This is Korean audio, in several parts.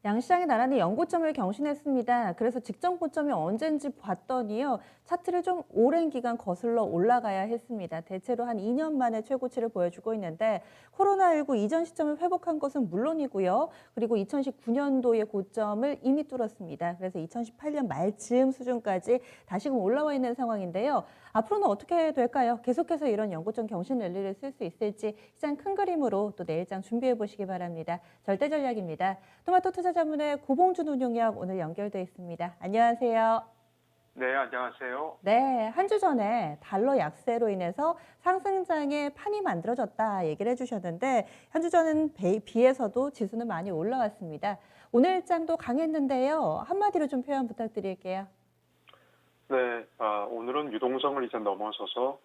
양시장이 나란히 연고점을 경신했습니다. 그래서 직전 고점이 언젠지 봤더니요. 차트를 좀 오랜 기간 거슬러 올라가야 했습니다. 대체로 한 2년 만에 최고치를 보여주고 있는데 코로나19 이전 시점을 회복한 것은 물론이고요. 그리고 2019년도의 고점을 이미 뚫었습니다. 그래서 2018년 말쯤 수준까지 다시금 올라와 있는 상황인데요. 앞으로는 어떻게 될까요? 계속해서 이런 연고점 경신 랠리를 쓸 수 있을지 시장 큰 그림으로 또 내일장 준비해 보시기 바랍니다. 절대 전략입니다. 토마토 투자자문의 고봉준 운용역 오늘 연결돼 있습니다. 안녕하세요. 네, 안녕하세요. 네, 한 주 전에 달러 약세로 인해서 상승장의 판이 만들어졌다 얘기를 해주셨는데 한 주 전은 비해서도 지수는 많이 올라왔습니다. 오늘 일장도 강했는데요. 한마디로 좀 표현 부탁드릴게요. 네, 오늘은 유동성을 이제 넘어서서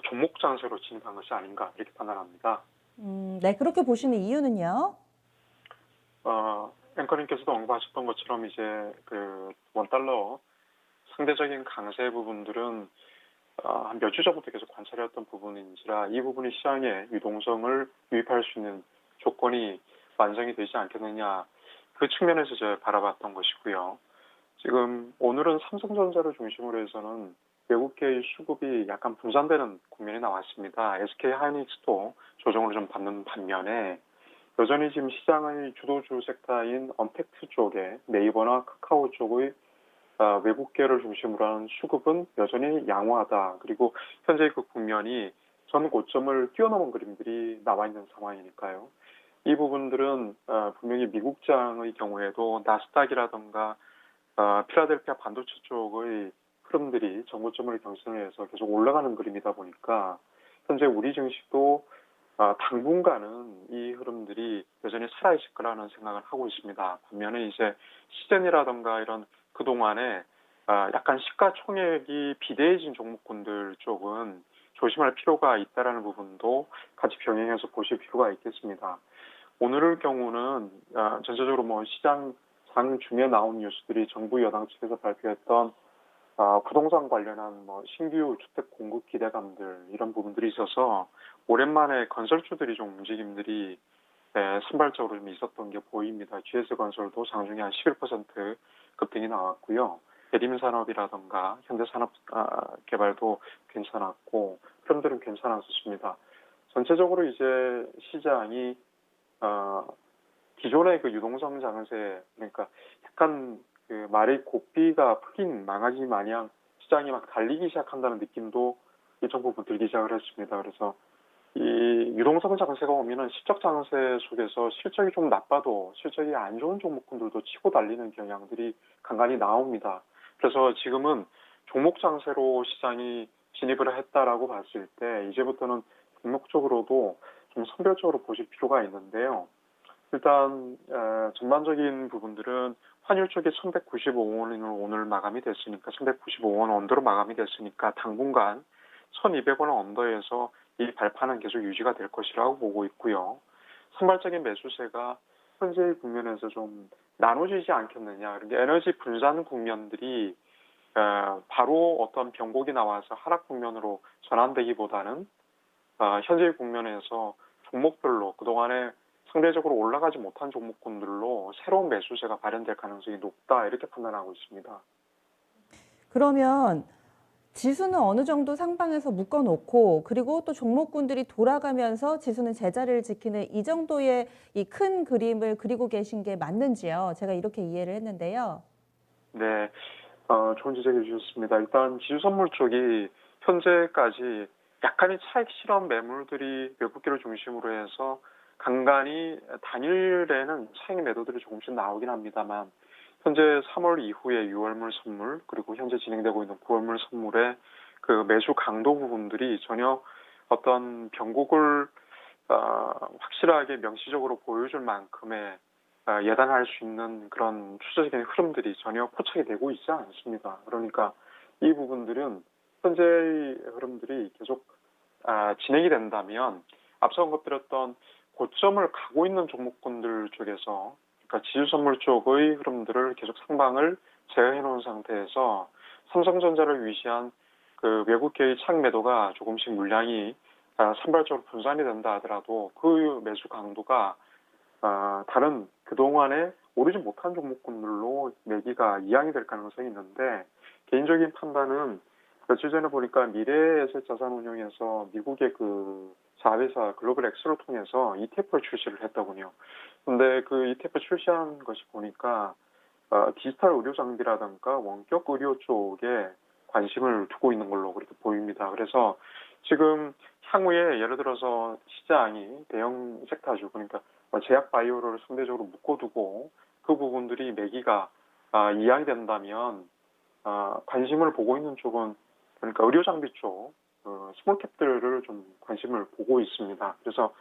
종목 장세로 진입한 것이 아닌가 이렇게 판단합니다. 네, 그렇게 보시는 이유는요? 앵커님께서도 언급하셨던 것처럼 이제 그 원달러 상대적인 강세 부분들은 한 몇 주 전부터 계속 관찰해왔던 부분인지라 이 부분이 시장에 유동성을 유입할 수 있는 조건이 완성이 되지 않겠느냐 그 측면에서 제가 바라봤던 것이고요. 지금 오늘은 삼성전자를 중심으로 해서는 외국계의 수급이 약간 분산되는 국면이 나왔습니다. SK 하이닉스도 조정을 좀 받는 반면에 여전히 지금 시장의 주도주 섹터인 언택트 쪽에 네이버나 카카오 쪽의 외국계를 중심으로 하는 수급은 여전히 양호하다. 그리고 현재 그 국면이 전 고점을 뛰어넘은 그림들이 나와 있는 상황이니까요. 이 부분들은 분명히 미국장의 경우에도 나스닥이라던가 필라델피아 반도체 쪽의 흐름들이 정고점을 경신을 해서 계속 올라가는 그림이다 보니까 현재 우리 증시도 당분간은 이 흐름들이 여전히 살아있을 거라는 생각을 하고 있습니다. 반면에 이제 시젠이라던가 이런 그동안에 약간 시가총액이 비대해진 종목군들 쪽은 조심할 필요가 있다라는 부분도 같이 병행해서 보실 필요가 있겠습니다. 오늘의 경우는 전체적으로 뭐 시장 장 중에 나온 뉴스들이 정부 여당 측에서 발표했던 부동산 관련한 뭐 신규 주택 공급 기대감들 이런 부분들이 있어서 오랜만에 건설주들이 좀 움직임들이 산발적으로 좀 있었던 게 보입니다. GS건설도 장중에 한 11% 급등이 나왔고요. 대림산업이라던가 현대산업개발도 괜찮았고 흐름들은 괜찮았었습니다. 전체적으로 이제 시장이 기존의 그 유동성 장세 그러니까 약간 그 말의 고삐가 풀린 망아지 마냥 시장이 막 달리기 시작한다는 느낌도 일정 부분 들기 시작을 했습니다. 그래서 이 유동성 장세가 오면은 실적 장세 속에서 실적이 좀 나빠도 실적이 안 좋은 종목군들도 치고 달리는 경향들이 간간히 나옵니다. 그래서 지금은 종목 장세로 시장이 진입을 했다라고 봤을 때 이제부터는 종목적으로도 좀 선별적으로 보실 필요가 있는데요. 일단 전반적인 부분들은 환율 쪽에 1195원으로 오늘 마감이 됐으니까 1195원 언더로 마감이 됐으니까 당분간 1200원 언더에서 이 발판은 계속 유지가 될 것이라고 보고 있고요. 산발적인 매수세가 현재의 국면에서 좀 나눠지지 않겠느냐. 그런데 에너지 분산 국면들이 바로 어떤 변곡이 나와서 하락 국면으로 전환되기보다는 현재의 국면에서 종목별로 그동안에 상대적으로 올라가지 못한 종목군들로 새로운 매수세가 발현될 가능성이 높다 이렇게 판단하고 있습니다. 그러면 지수는 어느 정도 상방에서 묶어놓고 그리고 또 종목군들이 돌아가면서 지수는 제자리를 지키는 이 정도의 이 큰 그림을 그리고 계신 게 맞는지요? 제가 이렇게 이해를 했는데요. 네, 좋은 지적해 주셨습니다. 일단 지수선물 쪽이 현재까지 약간의 차익 실험 매물들이 외국계를 중심으로 해서 간간히 단일에는 차익 매도들이 조금씩 나오긴 합니다만 현재 3월 이후에 6월물 선물 그리고 현재 진행되고 있는 9월물 선물의 그 매수 강도 부분들이 전혀 어떤 변곡을 확실하게 명시적으로 보여줄 만큼의 예단할 수 있는 그런 추세적인 흐름들이 전혀 포착이 되고 있지 않습니다. 그러니까 이 부분들은 현재의 흐름들이 계속 진행이 된다면 앞서 언급드렸던 고점을 가고 있는 종목군들 쪽에서 그러니까 지수선물 쪽의 흐름들을 계속 상방을 제어해 놓은 상태에서 삼성전자를 위시한 그 외국계의 차익 매도가 조금씩 물량이 산발적으로 분산이 된다 하더라도 그 매수 강도가 다른 그동안에 오르지 못한 종목군들로 매기가 이양이 될 가능성이 있는데 개인적인 판단은 며칠 전에 보니까 미래에셋 자산운용에서 미국의 그 자회사 글로벌 엑스를 통해서 ETF를 출시를 했더군요. 근데 그 ETF 출시한 것이 보니까 디지털 의료 장비라든가 원격 의료 쪽에 관심을 두고 있는 걸로 그렇게 보입니다. 그래서 지금 향후에 예를 들어서 시장이 대형 섹터주 그러니까 제약 바이오를 상대적으로 묶어두고 그 부분들이 매기가 이양이 된다면 관심을 보고 있는 쪽은 그러니까 의료 장비 쪽 스몰캡들을 좀 관심을 보고 있습니다. 그래서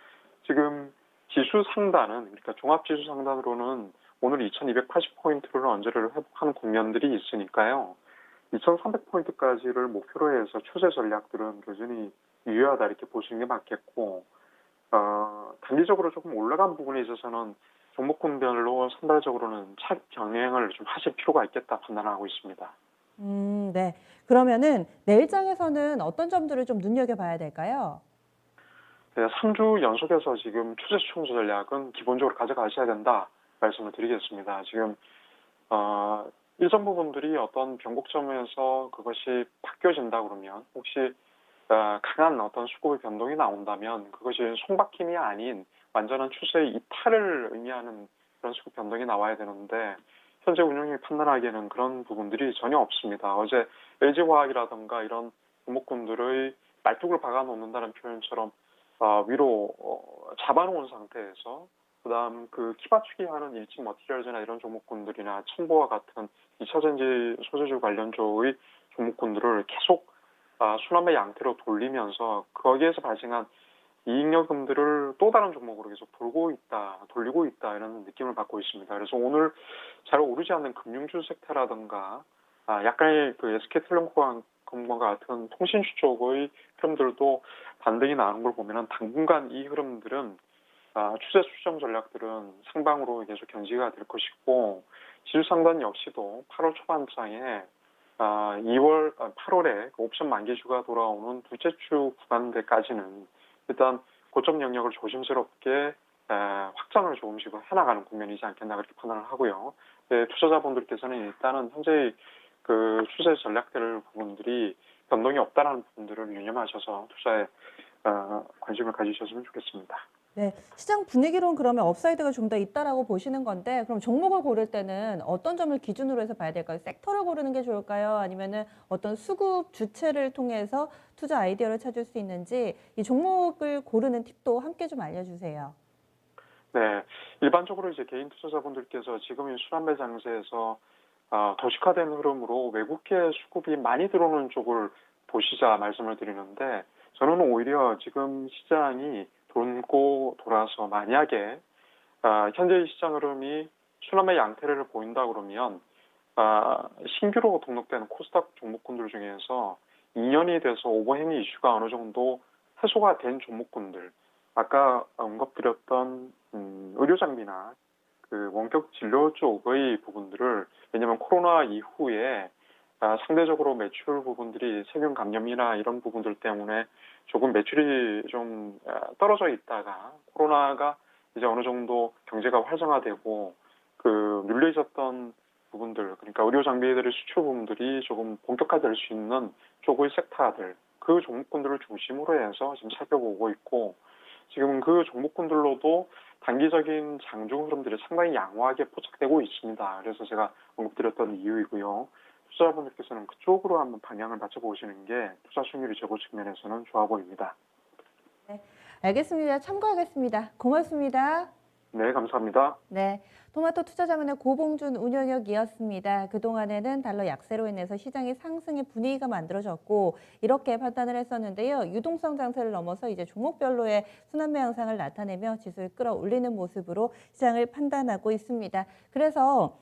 지금 지수 상단은 그러니까 종합 지수 상단으로는 오늘 2280포인트를 언저리를 회복하는 국면들이 있으니까요. 2300포인트까지를 목표로 해서 추세 전략들은 여전히 유효하다 이렇게 보시는 게 맞겠고 단기적으로 조금 올라간 부분에 있어서는 종목군별로 선발적으로는 차익 병행을 좀 하실 필요가 있겠다 판단하고 있습니다. 네. 그러면은 내일장에서는 어떤 점들을 좀 눈여겨봐야 될까요? 네, 3주 연속해서 지금 추세 수총 전략은 기본적으로 가져가셔야 된다 말씀을 드리겠습니다. 지금 일정 부분들이 어떤 변곡점에서 그것이 바뀌어진다 그러면 혹시 강한 어떤 수급의 변동이 나온다면 그것이 송박힘이 아닌 완전한 추세의 이탈을 의미하는 그런 수급 변동이 나와야 되는데 현재 운용이 판단하기에는 그런 부분들이 전혀 없습니다. 어제 LG화학이라든가 이런 종목군들의 말뚝을 박아놓는다는 표현처럼 위로 잡아놓은 상태에서 그다음 그 키받추기 하는 일진 머티리얼즈나 이런 종목군들이나 첨보와 같은 2차전지 소재주 관련주의 종목군들을 계속 순환매 양태로 돌리면서 거기에서 발생한 이익여금들을 또 다른 종목으로 계속 돌리고 있다 이런 느낌을 받고 있습니다. 그래서 오늘 잘 오르지 않는 금융주 섹터라든가 약간의 그 SK텔레콤과 같은 통신주 쪽의 흐름들도 반등이 나는 걸 보면은 당분간 이 흐름들은 추세 수정 전략들은 상방으로 계속 견지가 될 것이고 지수 상단 역시도 8월 초반장에 8월에 옵션 만기주가 돌아오는 둘째 주 구간대까지는 일단 고점 영역을 조심스럽게 확장을 조금씩 해나가는 국면이지 않겠나 그렇게 판단을 하고요. 네, 투자자분들께서는 일단은 현재의 그 추세 전략들 부분들이 변동이 없다라는 부분들을 유념하셔서 투자에 관심을 가지셨으면 좋겠습니다. 네. 시장 분위기로는 그러면 업사이드가 좀 더 있다라고 보시는 건데 그럼 종목을 고를 때는 어떤 점을 기준으로 해서 봐야 될까요? 섹터를 고르는 게 좋을까요? 아니면은 어떤 수급 주체를 통해서 투자 아이디어를 찾을 수 있는지 이 종목을 고르는 팁도 함께 좀 알려주세요. 네, 일반적으로 이제 개인 투자자분들께서 지금 이 순환매 장세에서 도식화된 흐름으로 외국계 수급이 많이 들어오는 쪽을 보시자 말씀을 드리는데 저는 오히려 지금 시장이 돌고 돌아서 만약에 현재의 시장 흐름이 순환매 양태를 보인다 그러면 신규로 등록된 코스닥 종목군들 중에서 2년이 돼서 오버행위 이슈가 어느 정도 해소가 된 종목군들 아까 언급드렸던 의료 장비나 그 원격 진료 쪽의 부분들을 왜냐하면 코로나 이후에 상대적으로 매출 부분들이 세균 감염이나 이런 부분들 때문에 조금 매출이 좀 떨어져 있다가 코로나가 이제 어느 정도 경제가 활성화되고 그 눌려 있었던 부분들 그러니까 의료 장비들의 수출 부분들이 조금 본격화될 수 있는 쪽의 섹터들 그 종목군들을 중심으로 해서 지금 살펴보고 있고 지금 그 종목군들로도 단기적인 장중 흐름들이 상당히 양호하게 포착되고 있습니다. 그래서 제가 언급드렸던 이유이고요. 투자자분들께서는 그쪽으로 한번 방향을 맞춰보시는 게 투자 수익률이 제고 측면에서는 좋아 보입니다. 네. 알겠습니다. 참고하겠습니다. 고맙습니다. 네, 감사합니다. 네, 토마토 투자자문의 고봉준 운영역이었습니다. 그동안에는 달러 약세로 인해서 시장의 상승의 분위기가 만들어졌고 이렇게 판단을 했었는데요. 유동성 장세를 넘어서 이제 종목별로의 순환매 양상을 나타내며 지수를 끌어올리는 모습으로 시장을 판단하고 있습니다. 그래서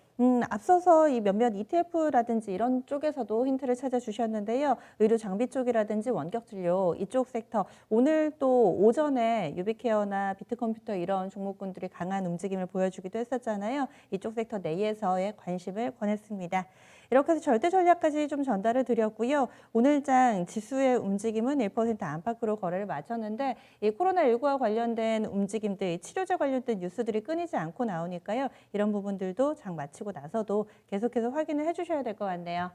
앞서서 이 몇몇 ETF라든지 이런 쪽에서도 힌트를 찾아주셨는데요. 의료 장비 쪽이라든지 원격 진료 이쪽 섹터 오늘 또 오전에 유비케어나 비트컴퓨터 이런 종목군들이 강한 움직임을 보여주기도 했었잖아요. 이쪽 섹터 내에서의 관심을 권했습니다. 이렇게 해서 절대 전략까지 좀 전달을 드렸고요. 오늘장 지수의 움직임은 1% 안팎으로 거래를 마쳤는데 이 코로나19와 관련된 움직임들, 치료제 관련된 뉴스들이 끊이지 않고 나오니까요. 이런 부분들도 장 마치고 나서도 계속해서 확인을 해주셔야 될 것 같네요.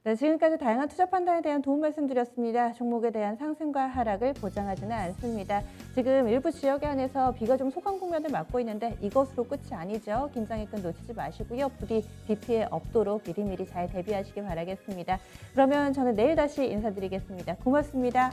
네, 지금까지 다양한 투자 판단에 대한 도움 말씀드렸습니다. 종목에 대한 상승과 하락을 보장하지는 않습니다. 지금 일부 지역에 한해서 비가 좀 소강 국면을 맞고 있는데 이것으로 끝이 아니죠. 긴장의 끈 놓치지 마시고요. 부디 비 피해 없도록 미리미리 잘 대비하시기 바라겠습니다. 그러면 저는 내일 다시 인사드리겠습니다. 고맙습니다.